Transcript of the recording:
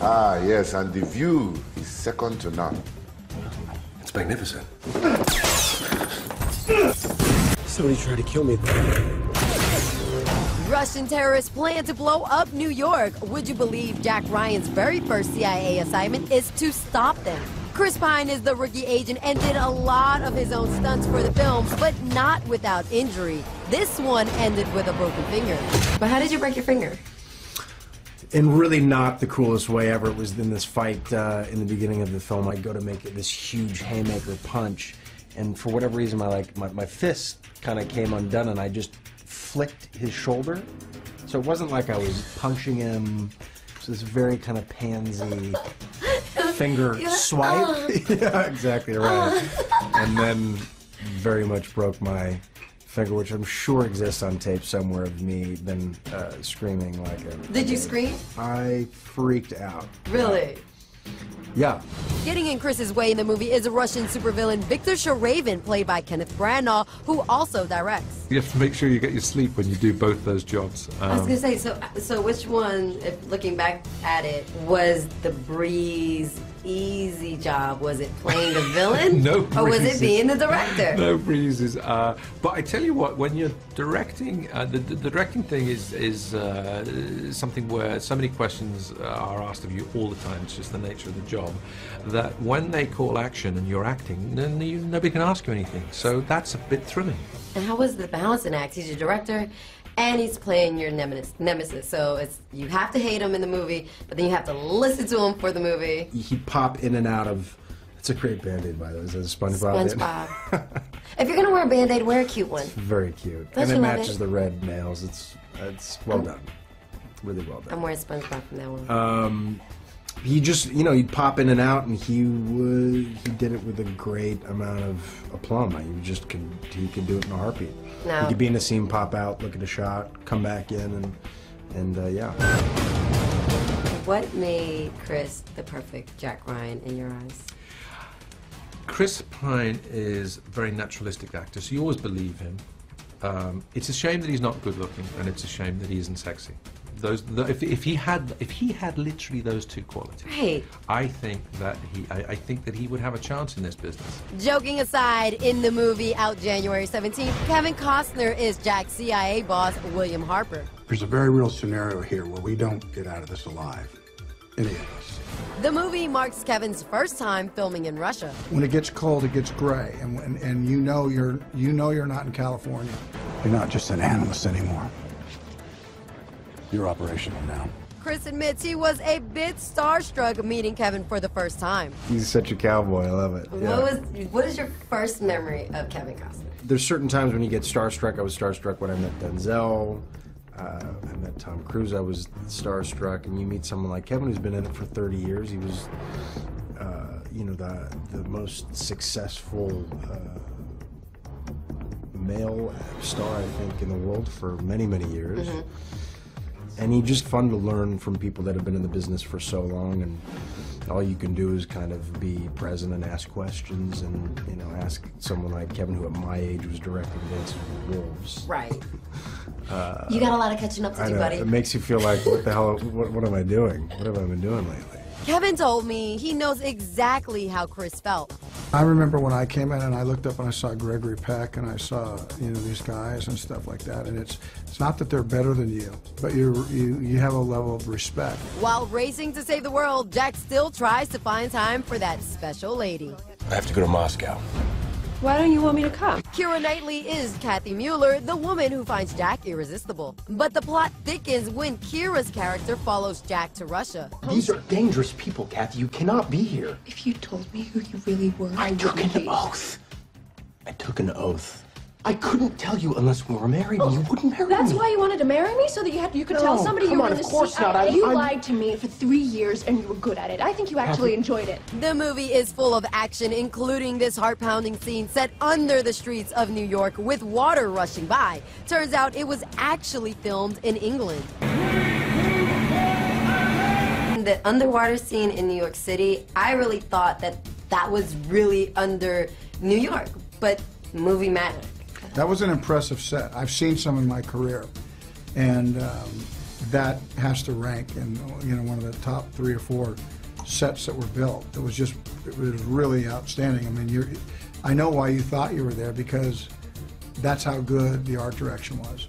Ah, yes, and the view is second to none. It's magnificent. Somebody tried to kill me. Russian terrorists plan to blow up New York. Would you believe Jack Ryan's very first CIA assignment is to stop them? Chris Pine is the rookie agent and did a lot of his own stunts for the film, but not without injury. This one ended with a broken finger. But how did you break your finger? And really not the coolest way ever. It was in this fight in the beginning of the film. I go to make this huge haymaker punch, and for whatever reason, my fist kind of came undone, and I just flicked his shoulder. So it wasn't like I was punching him. So this very kind of pansy finger swipe. Yeah, exactly right. And then very much broke my finger, which I'm sure exists on tape somewhere of me then screaming like a... Did you scream? I freaked out. Really? Yeah. Getting in Chris's way in the movie is a Russian supervillain, Victor Sharavin, played by Kenneth Branagh, who also directs. You have to make sure you get your sleep when you do both those jobs. I was going to say, so which one, if looking back at it, was the breeze easy job? Was it playing the villain? No breezes. Or was it being the director? No breezes. But I tell you what, when you're directing, the directing thing is something where so many questions are asked of you all the time. It's just the nature of the job. That when they call action and you're acting, then nobody can ask you anything. So that's a bit thrilling. And how was the balancing act? He's your director, and he's playing your nemesis. So it's you have to hate him in the movie, but then you have to listen to him for the movie. He'd pop in and out of... It's a great Band-Aid, by the way. Is that a SpongeBob? SpongeBob. If you're going to wear a Band-Aid, wear a cute one. It's very cute. Don't and you it love matches it? the red nails. It's well done. Really well done. I'm wearing SpongeBob from that one. He just, you know, he'd pop in and out, and he did it with a great amount of aplomb. He could do it in a heartbeat. No. He could be in a scene, pop out, look at a shot, come back in, and yeah. What made Chris the perfect Jack Ryan in your eyes? Chris Pine is a very naturalistic actor, so you always believe him. It's a shame that he's not good looking, and it's a shame that he isn't sexy. If he had literally those two qualities, Right. I think that he would have a chance in this business. Joking aside, in the movie out January 17th, Kevin Costner is Jack's CIA boss, William Harper. There's a very real scenario here where we don't get out of this alive. Any of us. The movie marks Kevin's first time filming in Russia. When it gets cold, it gets gray, and you know you're not in California. You're not just an analyst anymore. You're operational now. Chris admits he was a bit starstruck meeting Kevin for the first time. He's such a cowboy. I love it. Yeah. What is your first memory of Kevin Costner? There's certain times when you get starstruck. I was starstruck when I met Denzel. I met Tom Cruise. I was starstruck. And you meet someone like Kevin, who's been in it for 30 years. He was, you know, the most successful male star, I think, in the world for many, many years. Mm-hmm. And he's just fun to learn from people that have been in the business for so long, and all you can do is kind of be present and ask questions, and, you know, ask someone like Kevin, who at my age was directing Dances with Wolves. Right. You got a lot of catching up to do, buddy. It makes you feel like, what the hell, what am I doing? What have I been doing lately? Kevin told me he knows exactly how Chris felt. I remember when I came in and I looked up and I saw Gregory Peck and I saw, you know, these guys and stuff like that, and it's not that they're better than you, but you have a level of respect. While racing to save the world, Jack still tries to find time for that special lady. I have to go to Moscow. Why don't you want me to come? Keira Knightley is Kathy Mueller, the woman who finds Jack irresistible. But the plot thickens when Keira's character follows Jack to Russia. These are dangerous people, Kathy. You cannot be here. If you told me who you really were, I took an oath. I took an oath. I couldn't tell you unless we were married, and you wouldn't marry me. That's why you wanted to marry me? So that you could tell somebody you were come on, in of course not. You lied to me for 3 years, and you were good at it. I think you actually enjoyed it. The movie is full of action, including this heart-pounding scene set under the streets of New York with water rushing by. Turns out it was actually filmed in England. The underwater scene in New York City, I really thought that was really under New York, but movie magic. That was an impressive set. I've seen some in my career, and that has to rank in, you know, one of the top 3 or 4 sets that were built. It was really outstanding. I mean, I know why you thought you were there, because that's how good the art direction was.